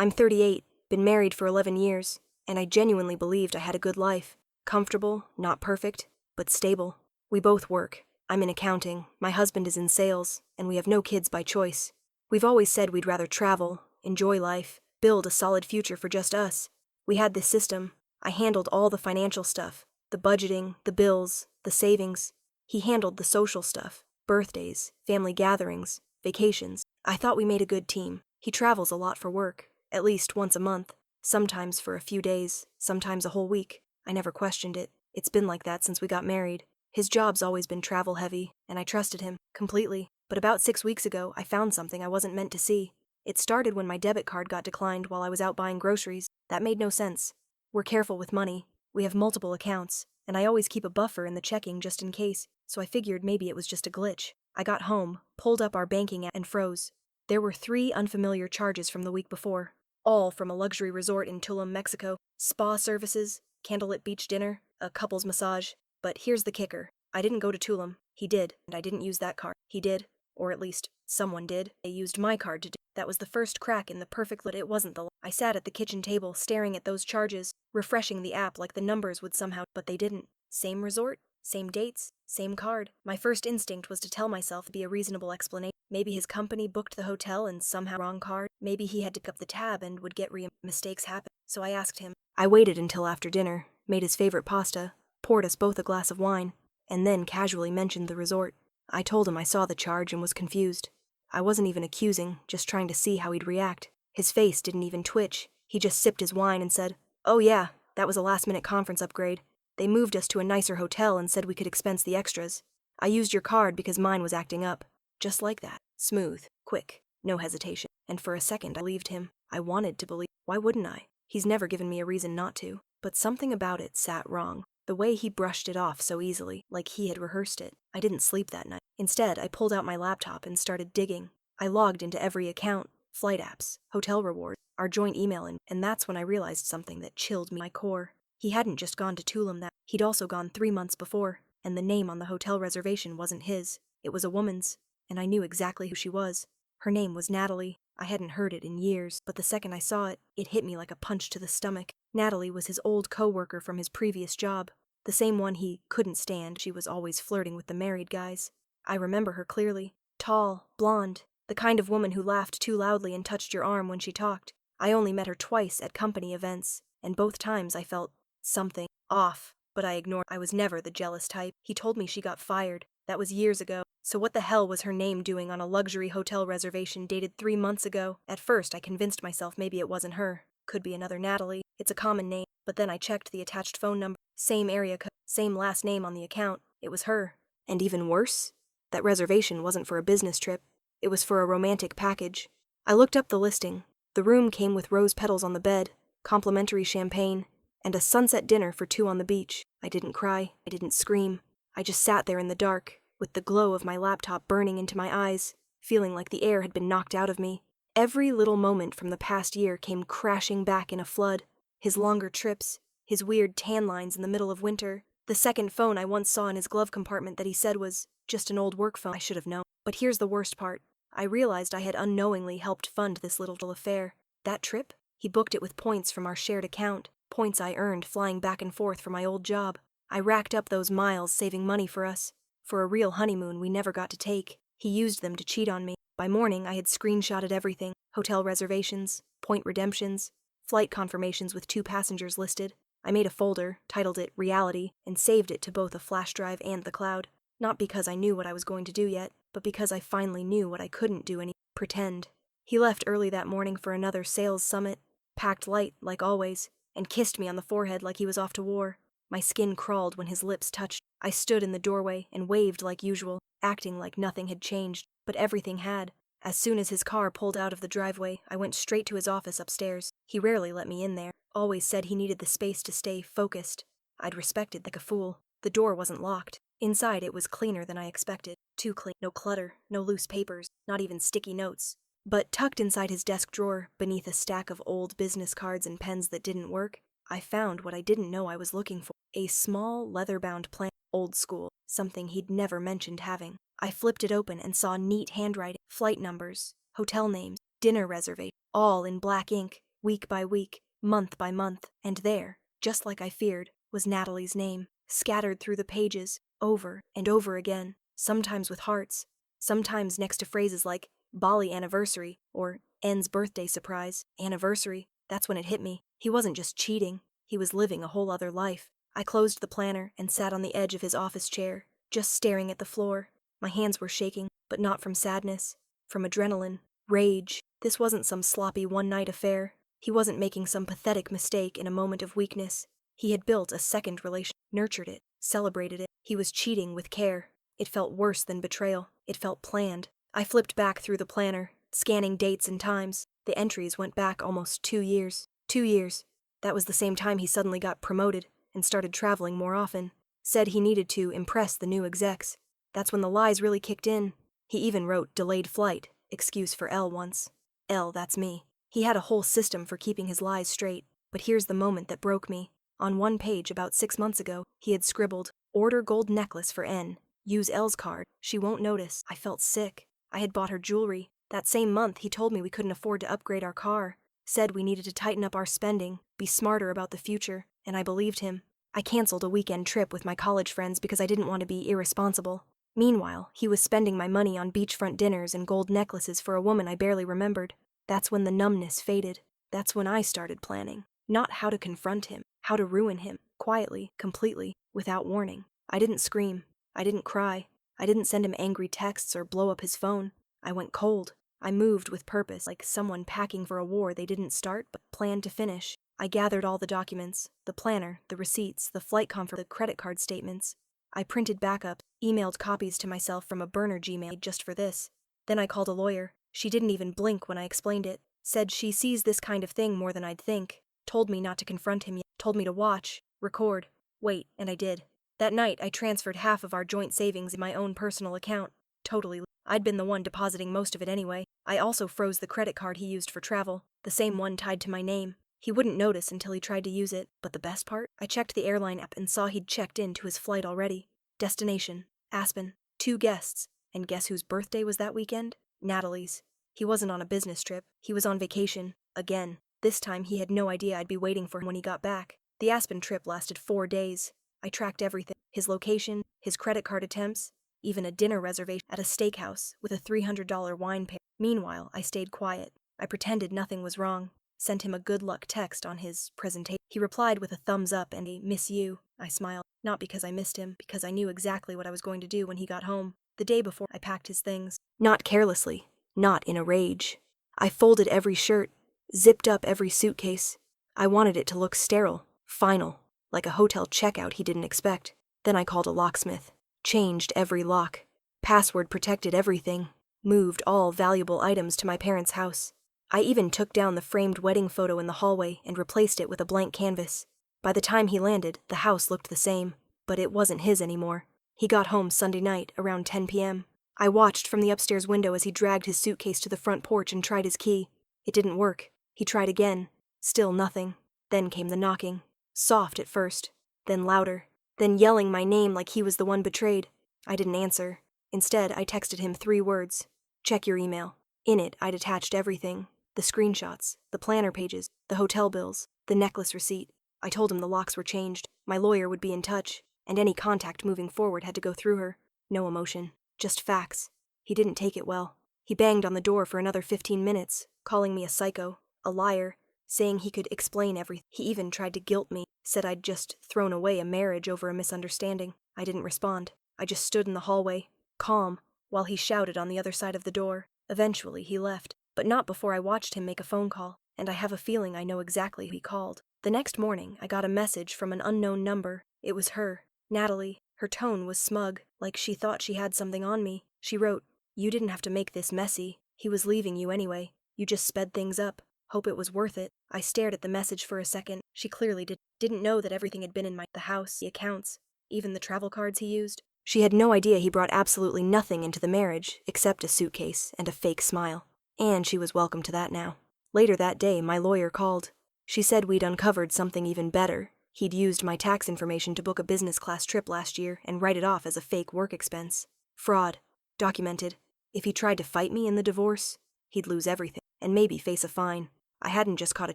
I'm 38, been married for 11 years, and I genuinely believed I had a good life. Comfortable, not perfect, but stable. We both work. I'm in accounting, my husband is in sales, and we have no kids by choice. We've always said we'd rather travel, enjoy life, build a solid future for just us. We had this system. I handled all the financial stuff, the budgeting, the bills, the savings. He handled the social stuff, birthdays, family gatherings, vacations. I thought we made a good team. He travels a lot for work, at least once a month, sometimes for a few days, sometimes a whole week. I never questioned it. It's been like that since we got married. His job's always been travel heavy, and I trusted him, completely. But about 6 weeks ago, I found something I wasn't meant to see. It started when my debit card got declined while I was out buying groceries. That made no sense. We're careful with money. We have multiple accounts, and I always keep a buffer in the checking just in case, so I figured maybe it was just a glitch. I got home, pulled up our banking app, and froze. There were 3 unfamiliar charges from the week before, all from a luxury resort in Tulum, Mexico. Spa services, candlelit beach dinner, a couple's massage. But here's the kicker. I didn't go to Tulum. He did, and I didn't use that card. He did, or at least, someone did. They used my card to do. That was the first crack in the perfect lid. It wasn't the. I sat at the kitchen table staring at those charges, refreshing the app like the numbers would somehow, but they didn't. Same resort, same dates, same card. My first instinct was to tell myself it'd be a reasonable explanation. Maybe his company booked the hotel and somehow wrong card. Maybe he had to pick up the tab and would get mistakes happen. So I asked him. I waited until after dinner, made his favorite pasta, poured us both a glass of wine, and then casually mentioned the resort. I told him I saw the charge and was confused. I wasn't even accusing, just trying to see how he'd react. His face didn't even twitch. He just sipped his wine and said, "Oh yeah, that was a last-minute conference upgrade. They moved us to a nicer hotel and said we could expense the extras. I used your card because mine was acting up." Just like that. Smooth, quick, no hesitation. And for a second I believed him. I wanted to believe. Why wouldn't I? He's never given me a reason not to. But something about it sat wrong. The way he brushed it off so easily, like he had rehearsed it. I didn't sleep that night. Instead, I pulled out my laptop and started digging. I logged into every account, flight apps, hotel rewards, our joint email, and that's when I realized something that chilled me to my core. He hadn't just gone to Tulum he'd also gone 3 months before, and the name on the hotel reservation wasn't his. It was a woman's, and I knew exactly who she was. Her name was Natalie. I hadn't heard it in years, but the second I saw it, it hit me like a punch to the stomach. Natalie was his old co-worker from his previous job. The same one he couldn't stand. She was always flirting with the married guys. I remember her clearly. Tall, blonde, the kind of woman who laughed too loudly and touched your arm when she talked. I only met her twice at company events, and both times I felt something off, but I ignored. I was never the jealous type. He told me she got fired. That was years ago. So what the hell was her name doing on a luxury hotel reservation dated 3 months ago? At first I convinced myself maybe it wasn't her. Could be another Natalie. It's a common name. But then I checked the attached phone number. Same area code, same last name on the account. It was her. And even worse, that reservation wasn't for a business trip. It was for a romantic package. I looked up the listing. The room came with rose petals on the bed, complimentary champagne, and a sunset dinner for 2 on the beach. I didn't cry. I didn't scream. I just sat there in the dark, with the glow of my laptop burning into my eyes, feeling like the air had been knocked out of me. Every little moment from the past year came crashing back in a flood. His longer trips, his weird tan lines in the middle of winter, the second phone I once saw in his glove compartment that he said was just an old work phone. I should have known. But here's the worst part. I realized I had unknowingly helped fund this little affair. That trip? He booked it with points from our shared account, points I earned flying back and forth for my old job. I racked up those miles saving money for us, for a real honeymoon we never got to take. He used them to cheat on me. By morning, I had screenshotted everything: hotel reservations, point redemptions, flight confirmations with 2 passengers listed. I made a folder, titled it Reality, and saved it to both a flash drive and the cloud. Not because I knew what I was going to do yet, but because I finally knew what I couldn't do anymore. Pretend. He left early that morning for another sales summit, packed light, like always, and kissed me on the forehead like he was off to war. My skin crawled when his lips touched. I stood in the doorway and waved like usual, acting like nothing had changed, but everything had. As soon as his car pulled out of the driveway, I went straight to his office upstairs. He rarely let me in there, always said he needed the space to stay focused. I'd respected like a fool. The door wasn't locked. Inside it was cleaner than I expected. Too clean. No clutter, no loose papers, not even sticky notes. But tucked inside his desk drawer, beneath a stack of old business cards and pens that didn't work, I found what I didn't know I was looking for. A small, leather-bound plan. Old school. Something he'd never mentioned having. I flipped it open and saw neat handwriting, flight numbers, hotel names, dinner reservation, all in black ink. week by week, month by month, and there, just like I feared, was Natalie's name, scattered through the pages, over and over again, sometimes with hearts, sometimes next to phrases like Bali anniversary or N's birthday surprise. Anniversary, that's when it hit me. He wasn't just cheating, he was living a whole other life. I closed the planner and sat on the edge of his office chair, just staring at the floor. My hands were shaking, but not from sadness, from adrenaline, rage. This wasn't some sloppy one-night affair. He wasn't making some pathetic mistake in a moment of weakness. He had built a second relation, nurtured it, celebrated it. He was cheating with care. It felt worse than betrayal. It felt planned. I flipped back through the planner, scanning dates and times. The entries went back almost 2 years. 2 years. That was the same time he suddenly got promoted and started traveling more often. Said he needed to impress the new execs. That's when the lies really kicked in. He even wrote delayed flight, excuse for L once. L, that's me. He had a whole system for keeping his lies straight. But here's the moment that broke me. On one page about 6 months ago, he had scribbled, order gold necklace for N. Use L's card. She won't notice. I felt sick. I had bought her jewelry. That same month, he told me we couldn't afford to upgrade our car. Said we needed to tighten up our spending, be smarter about the future, and I believed him. I canceled a weekend trip with my college friends because I didn't want to be irresponsible. Meanwhile, he was spending my money on beachfront dinners and gold necklaces for a woman I barely remembered. That's when the numbness faded. That's when I started planning. Not how to confront him, how to ruin him, quietly, completely, without warning. I didn't scream. I didn't cry. I didn't send him angry texts or blow up his phone. I went cold. I moved with purpose, like someone packing for a war they didn't start but planned to finish. I gathered all the documents, the planner, the receipts, the flight confirmation, the credit card statements. I printed backups, emailed copies to myself from a burner Gmail just for this. Then I called a lawyer. She didn't even blink when I explained it. Said she sees this kind of thing more than I'd think. Told me not to confront him yet. Told me to watch, record, wait, and I did. That night, I transferred half of our joint savings in my own personal account. Totally. I'd been the one depositing most of it anyway. I also froze the credit card he used for travel, the same one tied to my name. He wouldn't notice until he tried to use it, but the best part? I checked the airline app and saw he'd checked in to his flight already. Destination, Aspen. 2 guests. And guess whose birthday was that weekend? Natalie's. He wasn't on a business trip. He was on vacation. Again. This time he had no idea I'd be waiting for him when he got back. The Aspen trip lasted 4 days. I tracked everything. His location, his credit card attempts, even a dinner reservation at a steakhouse with a $300 wine pair. Meanwhile, I stayed quiet. I pretended nothing was wrong. Sent him a good luck text on his presentation. He replied with a thumbs up and a miss you. I smiled. Not because I missed him, because I knew exactly what I was going to do when he got home. The day before, I packed his things. Not carelessly. Not in a rage. I folded every shirt, zipped up every suitcase. I wanted it to look sterile, final, like a hotel checkout he didn't expect. Then I called a locksmith. Changed every lock. Password protected everything. Moved all valuable items to my parents' house. I even took down the framed wedding photo in the hallway and replaced it with a blank canvas. By the time he landed, the house looked the same, but it wasn't his anymore. He got home Sunday night, around 10 p.m. I watched from the upstairs window as he dragged his suitcase to the front porch and tried his key. It didn't work. He tried again. Still nothing. Then came the knocking. Soft at first, then louder, then yelling my name like he was the one betrayed. I didn't answer. Instead, I texted him 3 words. Check your email. In it, I'd attached everything. The screenshots, the planner pages, the hotel bills, the necklace receipt. I told him the locks were changed. My lawyer would be in touch, and any contact moving forward had to go through her. No emotion. Just facts. He didn't take it well. He banged on the door for another 15 minutes, calling me a psycho, a liar, saying he could explain everything. He even tried to guilt me, said I'd just thrown away a marriage over a misunderstanding. I didn't respond. I just stood in the hallway, calm, while he shouted on the other side of the door. Eventually, he left, but not before I watched him make a phone call, and I have a feeling I know exactly who he called. The next morning, I got a message from an unknown number. It was her, Natalie. Her tone was smug, like she thought she had something on me. She wrote, "You didn't have to make this messy. He was leaving you anyway. You just sped things up. Hope it was worth it." I stared at the message for a second. She clearly didn't know that everything had been in the house, the accounts, even the travel cards he used. She had no idea he brought absolutely nothing into the marriage, except a suitcase and a fake smile. And she was welcome to that now. Later that day, my lawyer called. She said we'd uncovered something even better. He'd used my tax information to book a business class trip last year and write it off as a fake work expense. Fraud. Documented. If he tried to fight me in the divorce, he'd lose everything, and maybe face a fine. I hadn't just caught a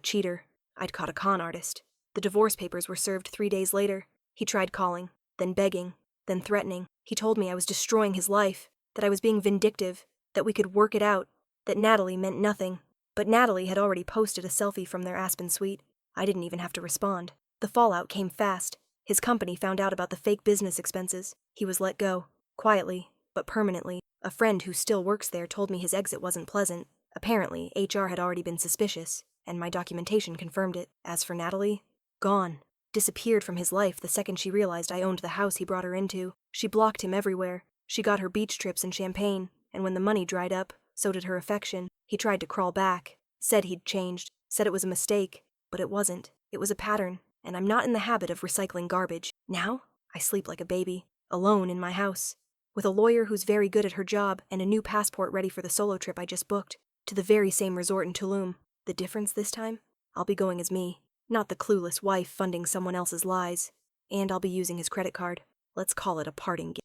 cheater, I'd caught a con artist. The divorce papers were served 3 days later. He tried calling, then begging, then threatening. He told me I was destroying his life, that I was being vindictive, that we could work it out, that Natalie meant nothing. But Natalie had already posted a selfie from their Aspen suite. I didn't even have to respond. The fallout came fast. His company found out about the fake business expenses. He was let go, quietly, but permanently. A friend who still works there told me his exit wasn't pleasant. Apparently, HR had already been suspicious, and my documentation confirmed it. As for Natalie, gone. Disappeared from his life the second she realized I owned the house he brought her into. She blocked him everywhere. She got her beach trips and champagne, and when the money dried up, so did her affection. He tried to crawl back, said he'd changed, said it was a mistake, but it wasn't. It was a pattern, and I'm not in the habit of recycling garbage. Now, I sleep like a baby, alone in my house, with a lawyer who's very good at her job and a new passport ready for the solo trip I just booked, to the very same resort in Tulum. The difference this time? I'll be going as me, not the clueless wife funding someone else's lies. And I'll be using his credit card. Let's call it a parting gift.